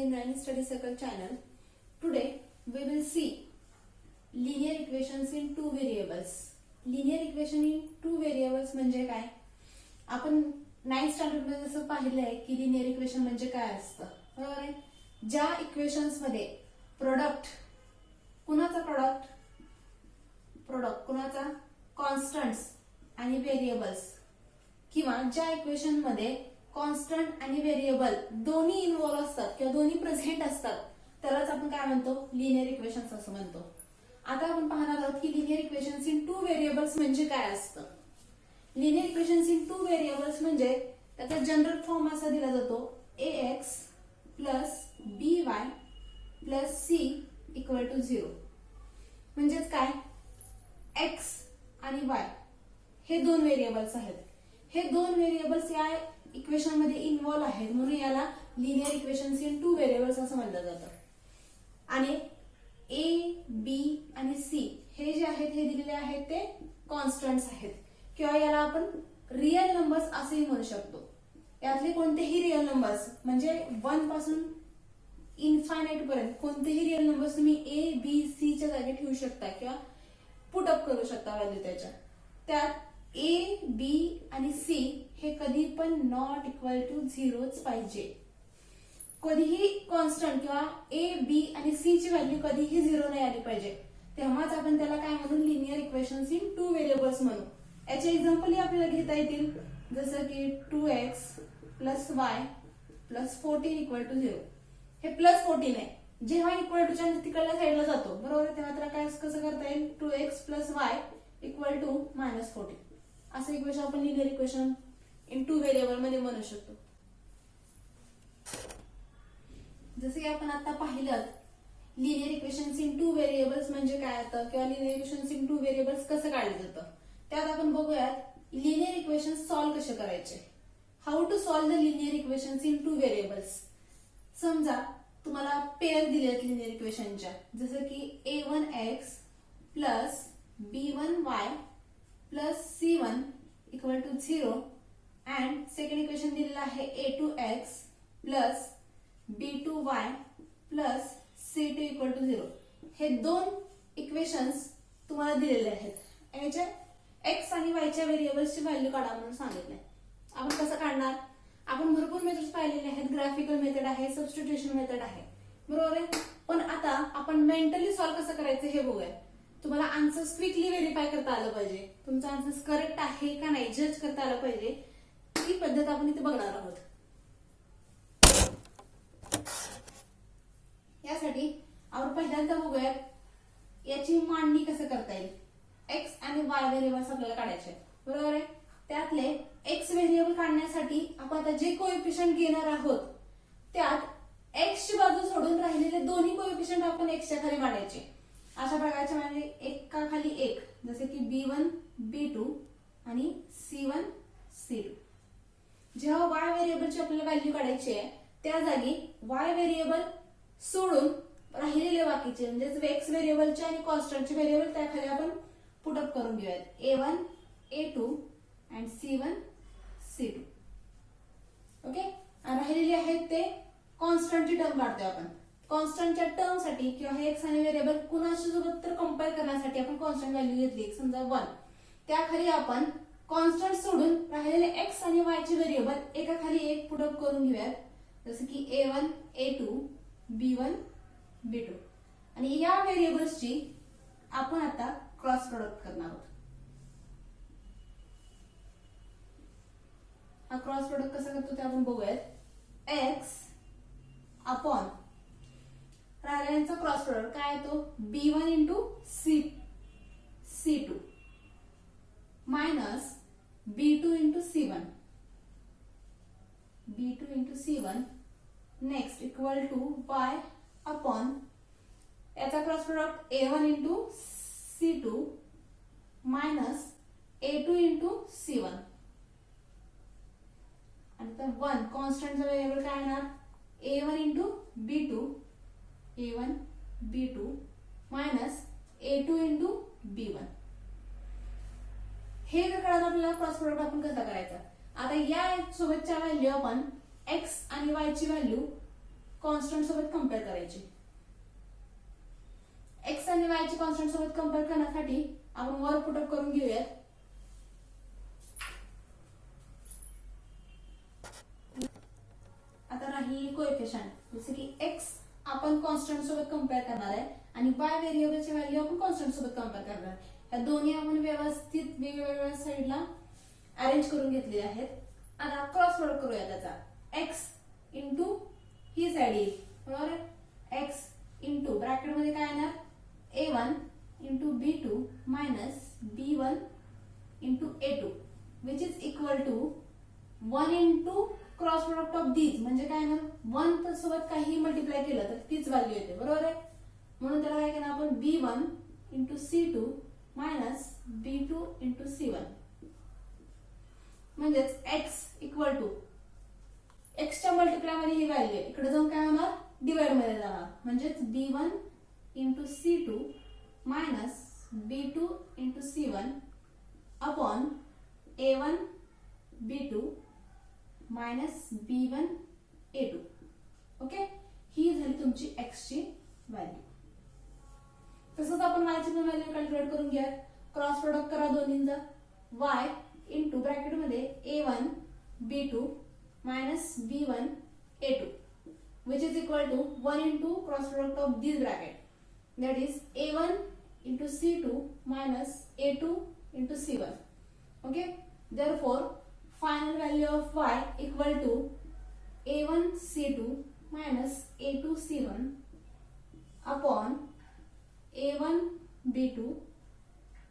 Indrani Study Circle channel. Today we will see linear equations in two variables. Linear equation in two variables म्हणजे काय? आपण 9th standard मध्ये जसं पाहिलंय की लिनियर इक्वेशन म्हणजे काय असतं, बरोबर आहे? ज्या इक्वेशन्स मध्ये प्रोडक्ट कुणाचा कुणाचा कॉन्स्टंट्स आणि व्हेरिएबल्स, किंवा ज्या इक्वेशन मध्ये कॉन्स्टंट आणि व्हेरिएबल दोन्ही इन्व्हॉल्व असतात किंवा दोन्ही प्रेझेंट असतात, त्यालाच आपण काय म्हणतो? लिनियर इक्वेशन्स असं म्हणतो. आता आपण पाहणार आहोत की linear equations in two variables म्हणजे काय असतं. Linear equations in two variables म्हणजे त्याचा जनरल फॉर्म असा दिला जातो ax plus by plus c equal to 0. म्हणजेच काय? x आणि y हे दोन व्हेरिएबल्स आहेत. हे दोन व्हेरिएबल्स या इक्वेशन मध्ये इन्व्हॉल्व आहेत, म्हणून याला linear equations in two variables असं म्हटलं जातं. आणि a, b आणि c हे जे आहेत हे दिलेले आहेत ते कॉन्स्टंट्स आहेत, किंवा याला आपण रिअल नंबर्स असेही म्हणू शकतो. यातले कोणतेही रिअल नंबर्स म्हणजे 1 पासून इन्फायनाइट पर्यंत कोणतेही रिअल नंबर्स तुम्ही a, b, c च्या जागी ठेवू शकता किंवा पुट अप करू शकता व्हॅल्यू त्याच्या. त्यात a, b आणि c हे कधी पण नॉट इक्वल टू 0च पाहिजे. कधीही कॉन्स्टंट किंवा a, b आणि c ची व्हॅल्यू कधीही 0 नाही आली पाहिजे, तेव्हाच आपण त्याला काय म्हणून linear equations in two variables म्हणू. याचे एक्झाम्पल आपल्याला घेता येतील, जसं की 2x plus y plus 14 equal to 0. हे प्लस 14 आहे, जेव्हा इक्वल टूच्या तिकडल्या साईडला जातो, बरोबर, तेव्हा त्याला काय कसं करता येईल? 2x plus y equal to minus 14 असं इक्वेशन आपण linear equation in two variable मध्ये म्हणू शकतो. जसे की आपण आता पाहिलं linear equations in two variables म्हणजे काय होतं, किंवा linear equations in two variables कसं काढलं जातं. त्यात आपण बघूयात लिनियर इक्वेशन्स सॉल्व्ह कसे करायचे. How to solve the linear equations in two variables. समजा तुम्हाला पेअर दिलेत लिनियर इक्वेशनच्या, जसं की a1x plus b1y plus c1 equal to 0 and second equation दिलेलं आहे a2x plus b2y plus c2 equal to 0. हे दोन इक्वेशन्स तुम्हाला दिलेले आहेत. याच्या x आणि y च्या व्हेरिएबल्सची व्हॅल्यू काढा म्हणून सांगितलंय. आपण कसं काढणार? आपण भरपूर मेथड्स पाहिलेले आहेत. ग्राफिकल मेथड आहे, सबस्टिट्यूशन मेथड आहे, बरोबर आहे. पण आता आपण मेंटली सॉल्व्ह कसं करायचं हे बघूया. तुम्हाला आन्सर्स क्विकली व्हेरीफाय करता आलं पाहिजे, तुमचं आन्सर्स करेक्ट आहे का नाही जज करता आलं पाहिजे, ही पद्धत आपण इथे बघणार आहोत. यासाठी आपण पहिल्यांदा बघूयात याची मांडणी कसं करता येईल. एक्स आणि वाय व्हेरिएबल्स आपल्याला काढायचे, बरोबर आहे. त्यातले एक्स व्हेरिएबल काढण्यासाठी आपण आता जे कोएफिशियंट घेणार आहोत त्यात एक्स ची बाजू सोडून राहिलेले दोन्ही कोएफिशियंट आपण एक्सच्या खाली मांडायचे. अशा प्रकारचे म्हणजे एका खाली एक, जसे की b1 b2 आणि c1 c2. जेव्हा वाय व्हेरिएबलची आपल्याला व्हॅल्यू काढायची आहे त्या जागी वाय व्हेरिएबल सोडून राहिलेले बाकीचे म्हणजे एक्स व्हेरिएबलचे आणि कॉन्स्टंटचे व्हेरिएबल त्याखाली आपण पुट अप करून घेऊयात. a1 a2 and c1 c2. Okay, आणि राहिलेले आहेत ते कॉन्स्टंटची टर्म काढतोय आपण. कॉन्स्टंटच्या टर्म साठी किंवा हे एक्स आणि व्हेरिएबल कुणाशी सोबत तर कंपेअर करण्यासाठी आपण कॉन्स्टंट व्हॅल्यू घेतली, समजा 1. त्याखाली आपण कॉन्स्टंट सोडून राहिलेले एक्स आणि वाय चे व्हेरिएबल एका खाली एक पुट अप करून घेऊयात, जसं की a1 a2 b1 b2. आणि या व्हेरिएबल्सची आपण आता क्रॉस प्रोडक्ट करणार आहोत. हा क्रॉस प्रोडक्ट कसा करतो ते आपण बघूयात. x अपॉन राहिल्यांचा क्रॉस प्रोडक्ट काय येतो? b1 into c2 minus b2 into c1 next equal to y upon याचा cross product a1 into c2 minus a2 into c1. आणि तर 1 कॉन्स्टंटचा व्हेरिएबल काय येणार? a1 into b2 minus a2 into b1. हे जर कळत आपल्याला क्रॉस प्रोडक्ट आपण कसा करायचा. आता या सोबतच्या व्हॅल्यू आपण x आणि y ची व्हॅल्यू कॉन्स्टंट सोबत कम्पेअर करायची. एक्स आणि वाय ची कॉन्स्टंट सोबत कम्पेअर करण्यासाठी आपण वर पुटअप करून घेऊयात. आता राही कोएफिशियंट, जसे की एक्स आपण कॉन्स्टंट सोबत कम्पेअर करणार आहे आणि वाय व्हेरिएबलची व्हॅल्यू आपण कॉन्स्टंट सोबत कम्पेअर करणार आहे. या दोन्ही आपण व्यवस्थित वेगवेगळ्या साईडला अरेंज करून घेतलेले आहेत. आता क्रॉस प्रोडक्ट करूया त्याचा. एक्स इंटू ही साईड येईल, बरोबर. एक्स इंटू ब्रॅकेट मध्ये काय येणार, a1 into b2 minus b1 into a2 which is equal to 1 into cross product of these, म्हणजे काय येणार, 1 सोबत काही मल्टिप्लाय केलं तर तीच व्हॅल्यू येते, बरोबर आहे. म्हणून त्याला काय करणार आपण, b1 into c2 minus b2 into c1, म्हणजेच x इक्वल टू एक्सच्या मल्टिप्लाय मध्ये ही व्हॅल्यू आहे, इकडे जाऊन काय होणार, डिवाइड मध्ये जाणार, म्हणजेच b1 into c2 minus b2 into c1 upon a1 b2 minus b1 a2. Okay, ही झाली तुमची x ची व्हॅल्यू. तसंच आपण y ची पण व्हॅल्यू कॅल्क्युलेट करून घ्या. क्रॉस प्रोडक्ट करा दोन्हींचा. y इंटू ब्रॅकेट मध्ये a1 b2 minus b1 a2 which is equal to 1 into cross product of this bracket, that is a1 into c2 minus a2 into c1. Okay, therefore final value of y equal to a1 c2 minus a2 c1 upon a1 b2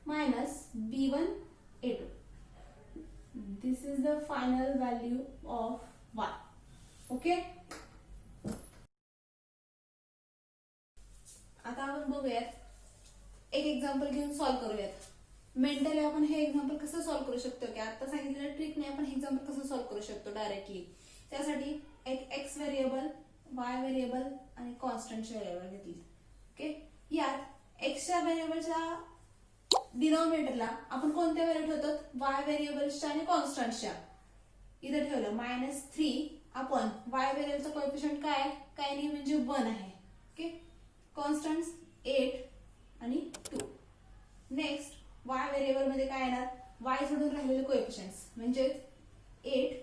minus b1 a2. This is the final value of y. Okay, आता आपण बघूयात एक example घेऊन solve करूयात. Mentally आपण हे example कसं solve करू शकतो, की आता सांगितलेल्या ट्रिकने आपण हे एक्झाम्पल कसं सॉल्व्ह करू शकतो डायरेक्टली. त्यासाठी एक एक्स व्हेरिएबल, वाय व्हेरिएबल आणि कॉन्स्टंटचे व्हेरिएबल घेतली. ओके, यात एक्सच्या व्हेरिएबलच्या डिनॉमिनेटरला आपण कोणत्या व्हॅल्यू ठेवतो, वाय व्हेरिएबल्सच्या आणि कॉन्स्टंटच्या. इथे ठेवलं -3 आपण वाय व्हेरिएबलचा कोएफिशियंट काय नाही म्हणजे 1 आहे. ओके, कॉन्स्टंट्स 8 आणि 2. नेक्स्ट वाय व्हेरिएबल मध्ये काय येणार, वाय सोडून राहिलेले कोएफिशियंट्स म्हणजे 8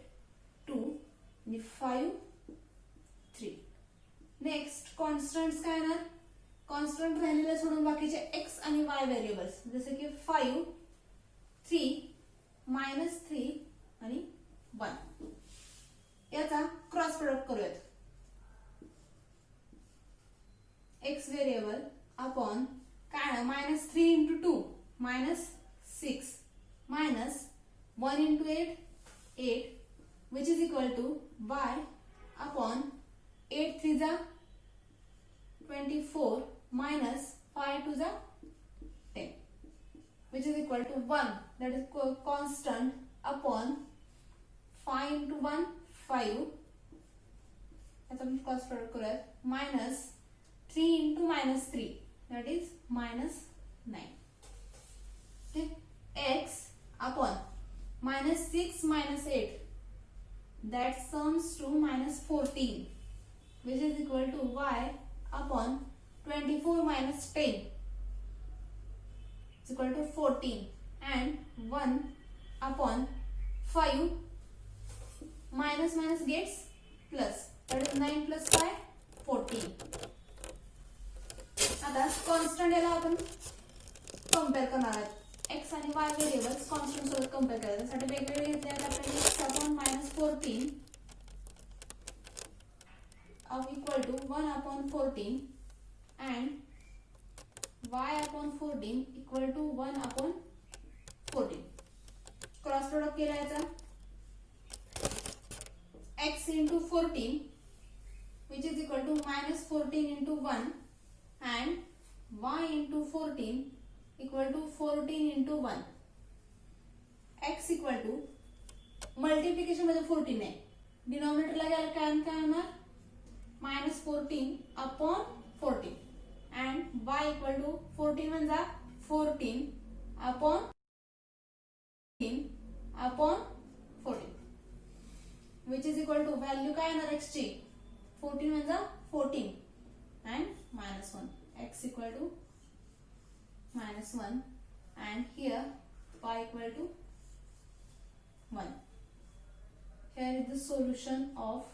2 आणि 5 3. नेक्स्ट कॉन्स्टंट्स काय येणार, कॉन्स्टंट राहिलेले सोडून बाकीचे एक्स आणि वाय व्हेरिएबल्स, जसे की 5 3 -3 आणि 1. याचा क्रॉस प्रोडक्ट करूयात. एक्स व्हेरिएबल अपॉन काय, -3 into 2 -6 minus 1 into 8 8 which is equal to Y upon 8 3 जा 24 मायनस 5 2 जा 10 which is equal to 1, that is constant upon 5 into 1 5. आता आपण क्रॉस प्रोडक्ट करूयात. Minus 3 into -3, that is -9. Okay, x upon -6 -8, that sums to -14, which is equal to y upon 24 minus 10 is equal to 14, and 1 upon 5 minus gets plus, that is 9 plus 5 14. आता constant याला आपण compare करणार आहोत. X आणि Y variables constant सोबत compare करायचं. त्यासाठी वेगवेगळे घेतले आहेत आपण. X upon -14 equal to 1 upon 14 and y upon 14 equal to 1 upon 14. Cross product केला याचा. x into 14 which is equal to -14 into 1 and y into 14 equal to 14 into 1. x equal to multiplication मध्ये 14 आहे, डिनॉमिनेटरला गेला काय होणार, -14 upon 14 and y equal to 14 म्हणजे 14 upon 14 which is equal to value काय येणार x ची, 14 म्हणजे 14 and -1. X equal to -1 and here y equal to 1. Here is the solution of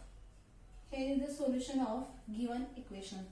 given equation.